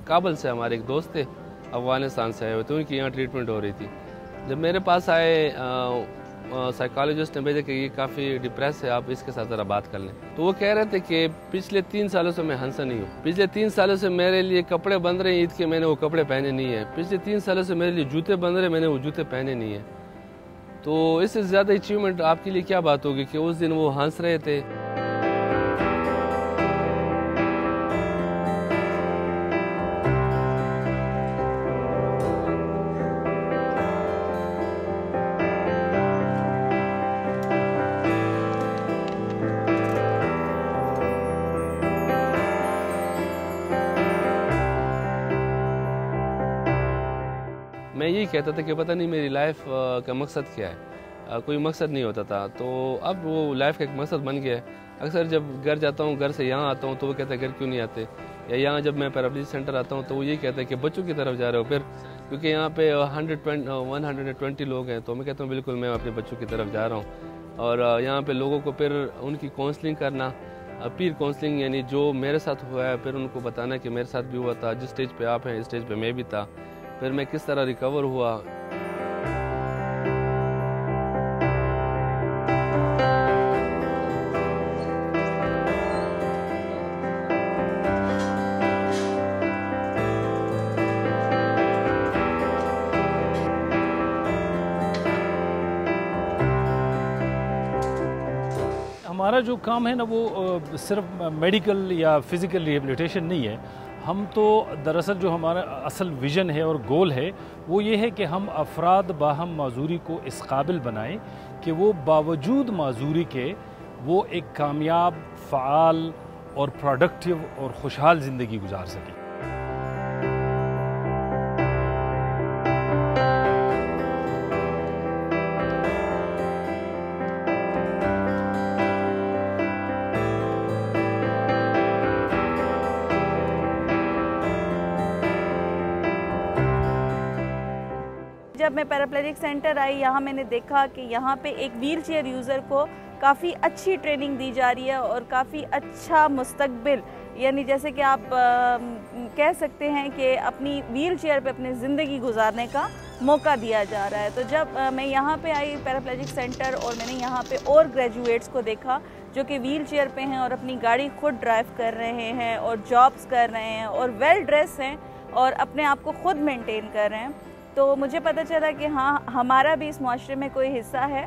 काबुल से हमारे एक दोस्त थे, अफ़गानिस्तान से आए हुए थे, उनकी यहाँ ट्रीटमेंट हो रही थी। जब मेरे पास आए साइकोलॉजिस्ट ने भेजा कि ये काफ़ी डिप्रेस है, आप इसके साथ ज़रा बात कर लें। तो वो कह रहे थे कि पिछले 3 सालों से मैं हंसा नहीं हूँ, पिछले 3 सालों से मेरे लिए कपड़े बन रहे हैं ईद के, मैंने वो कपड़े पहने नहीं है, पिछले 3 सालों से मेरे लिए जूते बन रहे हैं, मैंने वो जूते पहने नहीं है। तो इससे ज़्यादा अचीवमेंट आपके लिए क्या बात होगी कि उस दिन वो हंस रहे थे। मैं यही कहता था कि पता नहीं मेरी लाइफ का मकसद क्या है, कोई मकसद नहीं होता था। तो अब वो लाइफ का एक मकसद बन गया है। अक्सर जब घर जाता हूँ, घर से यहाँ आता हूँ, तो वो कहता है घर क्यों नहीं आते, या यहाँ जब मैं पैराप्लेजिक सेंटर आता हूँ तो वो यही कहता है कि बच्चों की तरफ जा रहे हो फिर, क्योंकि यहाँ पे 120 लोग हैं। तो मैं कहता हूँ बिल्कुल मैं अपने बच्चों की तरफ जा रहा हूँ। और यहाँ पे लोगों को फिर उनकी काउंसलिंग करना, पीर काउंसलिंग, यानी जो मेरे साथ हुआ है फिर उनको बताना कि मेरे साथ भी हुआ था, जिस स्टेज पे आप हैं इस स्टेज पे मैं भी था, फिर मैं किस तरह रिकवर हुआ। हमारा जो काम है ना वो सिर्फ मेडिकल या फिज़िकल रिहेबिलिटेशन नहीं है। हम तो दरअसल जो हमारा असल विज़न है और गोल है वो ये है कि हम अफराद बाहम माजूरी को इस काबिल बनाएं कि वो बावजूद माजूरी के वो एक कामयाब, फ़आल और प्रोडक्टिव और खुशहाल ज़िंदगी गुजार सकें। जब मैं पैराप्लेजिक सेंटर आई, यहाँ मैंने देखा कि यहाँ पे एक व्हील चेयर यूज़र को काफ़ी अच्छी ट्रेनिंग दी जा रही है और काफ़ी अच्छा मुस्तकबिल, यानी जैसे कि आप कह सकते हैं कि अपनी व्हील चेयर पे अपनी ज़िंदगी गुजारने का मौका दिया जा रहा है। तो जब मैं यहाँ पे आई पैराप्लेजिक सेंटर और मैंने यहाँ पे और ग्रेजुएट्स को देखा जो कि व्हील चेयर पे हैं और अपनी गाड़ी खुद ड्राइव कर रहे हैं और जॉब्स कर रहे हैं और वेल ड्रेस हैं और अपने आप को खुद मेंटेन कर रहे हैं, तो मुझे पता चला कि हाँ, हमारा भी इस मुआशरे में कोई हिस्सा है।